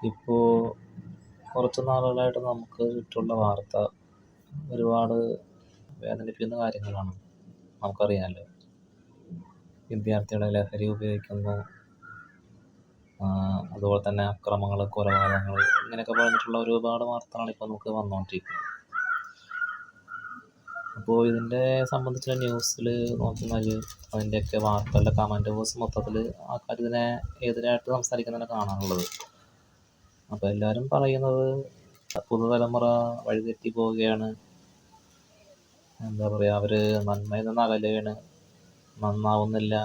ഇപ്പോൾ കുറച്ച് നാളുകളായിട്ട് നമുക്ക് ചുറ്റുമുള്ള വാർത്ത ഒരുപാട് വേദനിപ്പിക്കുന്ന കാര്യങ്ങളാണ്. നമുക്കറിയാമല്ലോ, വിദ്യാർത്ഥികളെ ലഹരി ഉപയോഗിക്കുന്നു, അതുപോലെ തന്നെ അക്രമങ്ങൾ, കൊലപാതകങ്ങൾ, ഇങ്ങനെയൊക്കെ പറഞ്ഞിട്ടുള്ള ഒരുപാട് വാർത്തകളാണ് ഇപ്പോൾ നമുക്ക് വന്നുകൊണ്ടിരിക്കുന്നത്. അപ്പോൾ ഇതിൻ്റെ സംബന്ധിച്ചുള്ള ന്യൂസിൽ നോക്കിയാൽ അതിൻ്റെയൊക്കെ വാർത്തകളുടെ കമൻറ്റ് ബോക്സ് മൊത്തത്തിൽ ആൾക്കാർ ഇതിനെ എതിരായിട്ട് സംസാരിക്കുന്നതിനെ കാണാനുള്ളത്. അപ്പോൾ എല്ലാവരും പറയുന്നത് പുതുതലമുറ വഴിതെറ്റി പോവുകയാണ്, എന്താ പറയുക, അവർ നന്മയിൽ നിന്ന് അകലുകയാണ്, നന്നാവുന്നില്ല,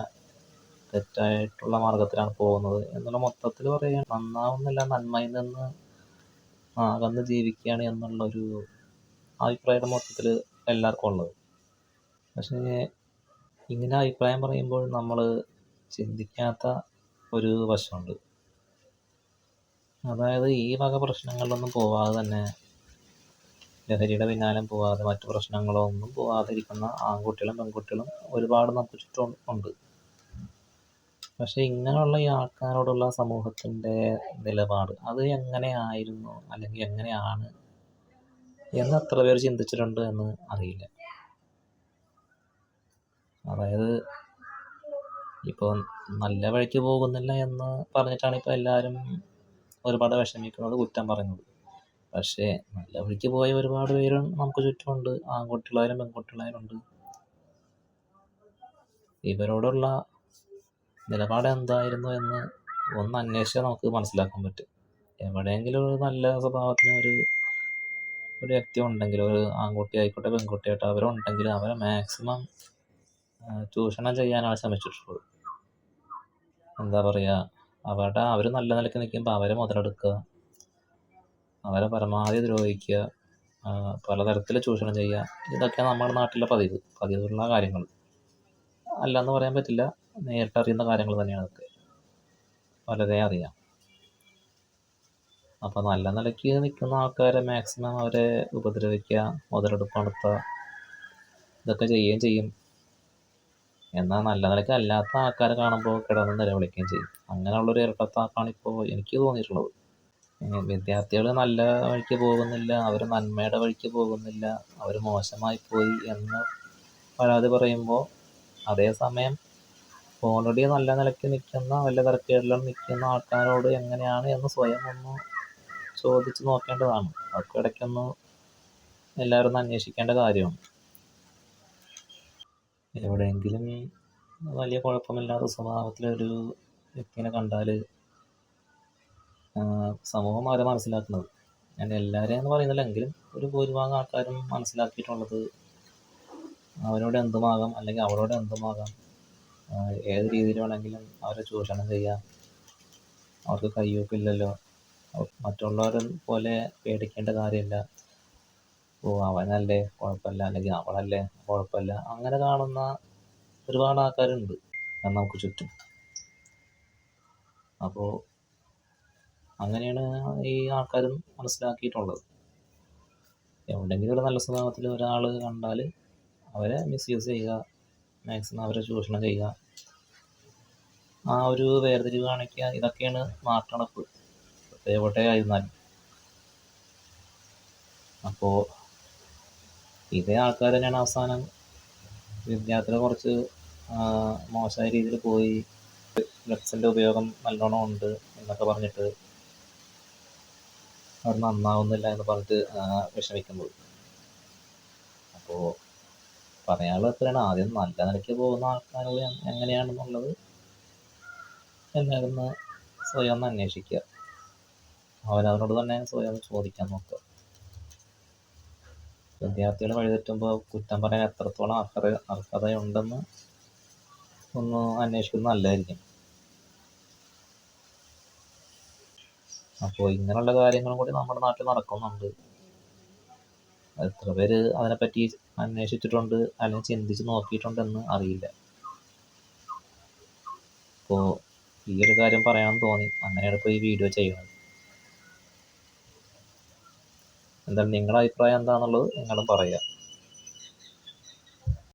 തെറ്റായിട്ടുള്ള മാർഗത്തിലാണ് പോകുന്നത് എന്നുള്ള മൊത്തത്തിൽ പറയുകയാണ്. നന്നാവുന്നില്ല, നന്മയിൽ നിന്ന് അകന്ന് ജീവിക്കുകയാണ് എന്നുള്ളൊരു അഭിപ്രായം മൊത്തത്തിൽ എല്ലാവർക്കും ഉള്ളത്. പക്ഷേ ഇങ്ങനെ അഭിപ്രായം പറയുമ്പോൾ നമ്മൾ ചിന്തിക്കാത്ത ഒരു വശമുണ്ട്. അതായത് ഈ വക പ്രശ്നങ്ങളിലൊന്നും പോവാതെ തന്നെ, ലഹരിയുടെ പിന്നാലെ പോവാതെ, മറ്റു പ്രശ്നങ്ങളൊന്നും പോവാതെ ഇരിക്കുന്ന ആൺകുട്ടികളും പെൺകുട്ടികളും ഒരുപാട് നമുക്ക് ചുറ്റും ഉണ്ട്. പക്ഷെ ഇങ്ങനെയുള്ള ഈ ആൾക്കാരോടുള്ള സമൂഹത്തിൻ്റെ നിലപാട് അത് എങ്ങനെയായിരുന്നു അല്ലെങ്കിൽ എങ്ങനെയാണ് എന്ന് എത്ര പേർ ചിന്തിച്ചിട്ടുണ്ട് എന്ന് അറിയില്ല. അതായത് ഇപ്പോൾ നല്ല വഴിക്ക് പോകുന്നില്ല എന്ന് പറഞ്ഞിട്ടാണ് ഇപ്പോൾ എല്ലാവരും ഒരുപാട് വിഷമിക്കുന്നത്, കുറ്റം പറയുന്നത്. പക്ഷേ നല്ല വഴിക്ക് പോയ ഒരുപാട് പേരും നമുക്ക് ചുറ്റുമുണ്ട്, ആൺകുട്ടികളായാലും പെൺകുട്ടികളായാലും ഉണ്ട്. ഇവരോടുള്ള നിലപാട് എന്തായിരുന്നു എന്ന് ഒന്ന് അന്വേഷിച്ചാൽ നമുക്ക് മനസ്സിലാക്കാൻ പറ്റും. എവിടെയെങ്കിലും ഒരു നല്ല സ്വഭാവത്തിന് ഒരു വ്യക്തി ഉണ്ടെങ്കിൽ, ഒരു ആൺകുട്ടി ആയിക്കോട്ടെ പെൺകുട്ടി ആയിട്ടോ, അവരുണ്ടെങ്കിൽ അവരെ മാക്സിമം ചൂഷണം ചെയ്യാനാണ് ശ്രമിച്ചിട്ടുള്ളത്. എന്താ പറയുക, അവർ നല്ല നിലയ്ക്ക് നിൽക്കുമ്പോൾ അവരെ മുതലെടുക്കുക, അവരെ പരമാവധി ദ്രോഹിക്കുക, പലതരത്തിൽ ചൂഷണം ചെയ്യുക, ഇതൊക്കെയാണ് നമ്മുടെ നാട്ടിലെ പതിവുള്ള കാര്യങ്ങൾ. അല്ലെന്ന് പറയാൻ പറ്റില്ല, നേരിട്ടറിയുന്ന കാര്യങ്ങൾ തന്നെയാണ് അതൊക്കെ, വളരെ അറിയാം. അപ്പോൾ നല്ല നിലയ്ക്ക് നിൽക്കുന്ന ആൾക്കാരെ മാക്സിമം അവരെ ഉപദ്രവിക്കുക, മുതലെടുപ്പ് നടത്തുക, ഇതൊക്കെ ചെയ്യുകയും ചെയ്യും. എന്നാൽ നല്ല നിലയ്ക്ക് അല്ലാത്ത ആൾക്കാരെ കാണുമ്പോൾ കിടന്ന് നിലവിളിക്കുകയും ചെയ്യും. അങ്ങനെയുള്ളൊരു ഇരട്ടത്താപ്പാണ് ഇപ്പോൾ എനിക്ക് തോന്നിയിട്ടുള്ളത്. വിദ്യാർത്ഥികൾ നല്ല വഴിക്ക് പോകുന്നില്ല, അവർ നന്മയുടെ വഴിക്ക് പോകുന്നില്ല, അവർ മോശമായി പോയി എന്ന് പരാതി പറയുമ്പോൾ, അതേസമയം ഓൾറെഡി നല്ല നിലയ്ക്ക് നിൽക്കുന്ന, വല്ല തരക്കേടിലും നിൽക്കുന്ന ആൾക്കാരോട് എങ്ങനെയാണ് എന്ന് സ്വയം ഒന്ന് ചോദിച്ച് നോക്കേണ്ടതാണ്. അതൊക്കെ ഇടയ്ക്കൊന്ന് എല്ലാവരും ഒന്ന് അന്വേഷിക്കേണ്ട കാര്യമാണ്. എവിടെയെങ്കിലും വലിയ കുഴപ്പമില്ലാത്ത സ്വഭാവത്തിലൊരു വ്യക്തിനെ കണ്ടാൽ സമൂഹം അവരെ മനസ്സിലാക്കുന്നത്, ഞാൻ എല്ലാവരെയും എന്ന് പറയുന്നില്ല എങ്കിലും ഒരു ഭൂരിഭാഗം ആൾക്കാരും മനസ്സിലാക്കിയിട്ടുള്ളത് അവരോട് എന്തുമാകാം അല്ലെങ്കിൽ അവളോട് എന്തുമാകാം, ഏത് രീതിയിൽ വേണമെങ്കിലും അവരെ ചൂഷണം ചെയ്യാം, അവർക്ക് കയ്യൂക്കില്ലല്ലോ, മറ്റുള്ളവരെ പോലെ പേടിക്കേണ്ട കാര്യമില്ല, അവനല്ലേ കുഴപ്പമില്ല, അല്ലെങ്കിൽ അവളല്ലേ കുഴപ്പമില്ല, അങ്ങനെ കാണുന്ന ഒരുപാട് ആൾക്കാരുണ്ട് നമുക്ക് ചുറ്റും. അപ്പോൾ അങ്ങനെയാണ് ഈ ആൾക്കാരും മനസ്സിലാക്കിയിട്ടുള്ളത്. എവിടെയെങ്കിലും ഒരു നല്ല സ്വഭാവത്തിൽ ഒരാൾ കണ്ടാൽ അവരെ മിസ്യൂസ് ചെയ്യുക, മാക്സിമം അവരെ ചൂഷണം ചെയ്യുക, ആ ഒരു വേർതിരിവ് കാണിക്കുക, ഇതൊക്കെയാണ് നാട്ടണപ്പ് എവിടെ ആയിരുന്നാലും. അപ്പോൾ ഇതേ ആൾക്കാർ തന്നെയാണ് അവസാനം വിദ്യാർത്ഥികളെ കുറച്ച് മോശമായ രീതിയിൽ പോയി, ഡ്രഗ്സിൻ്റെ ഉപയോഗം നല്ലോണം ഉണ്ട് എന്നൊക്കെ പറഞ്ഞിട്ട് അവർ നന്നാവുന്നില്ല എന്ന് പറഞ്ഞിട്ട് വിഷമിക്കുന്നത്. അപ്പോൾ പറയാനുള്ളത് എത്രയാണ്, ആദ്യം നല്ല നിലയ്ക്ക് പോകുന്ന ആൾക്കാരോട് എങ്ങനെയാണെന്നുള്ളത് എല്ലാവരും സ്വയം ഒന്ന് അന്വേഷിക്കുക, അവനവനോട് തന്നെ സ്വയം ചോദിക്കാൻ നോക്കുക. വിദ്യാർത്ഥികൾ വഴിതെറ്റുമ്പോൾ കുറ്റം പറയാൻ എത്രത്തോളം അർഹതയുണ്ടെന്ന് ഒന്ന് അന്വേഷിക്കുന്നത് നല്ലതായിരിക്കും. അപ്പോൾ ഇങ്ങനെയുള്ള കാര്യങ്ങളും കൂടി നമ്മുടെ നാട്ടിൽ നടക്കുന്നുണ്ട്. എത്ര പേര് അതിനെപ്പറ്റി അന്വേഷിച്ചിട്ടുണ്ട് അല്ലെങ്കിൽ ചിന്തിച്ച് നോക്കിയിട്ടുണ്ടെന്ന് അറിയില്ല. അപ്പോൾ ഈ ഒരു കാര്യം പറയാൻ തോന്നി, അങ്ങനെയാണ് ഇപ്പോൾ ഈ വീഡിയോ ചെയ്യുന്നത്. എന്താണ് നിങ്ങളുടെ അഭിപ്രായം എന്താണെന്നുള്ളത് നിങ്ങളും പറയുക.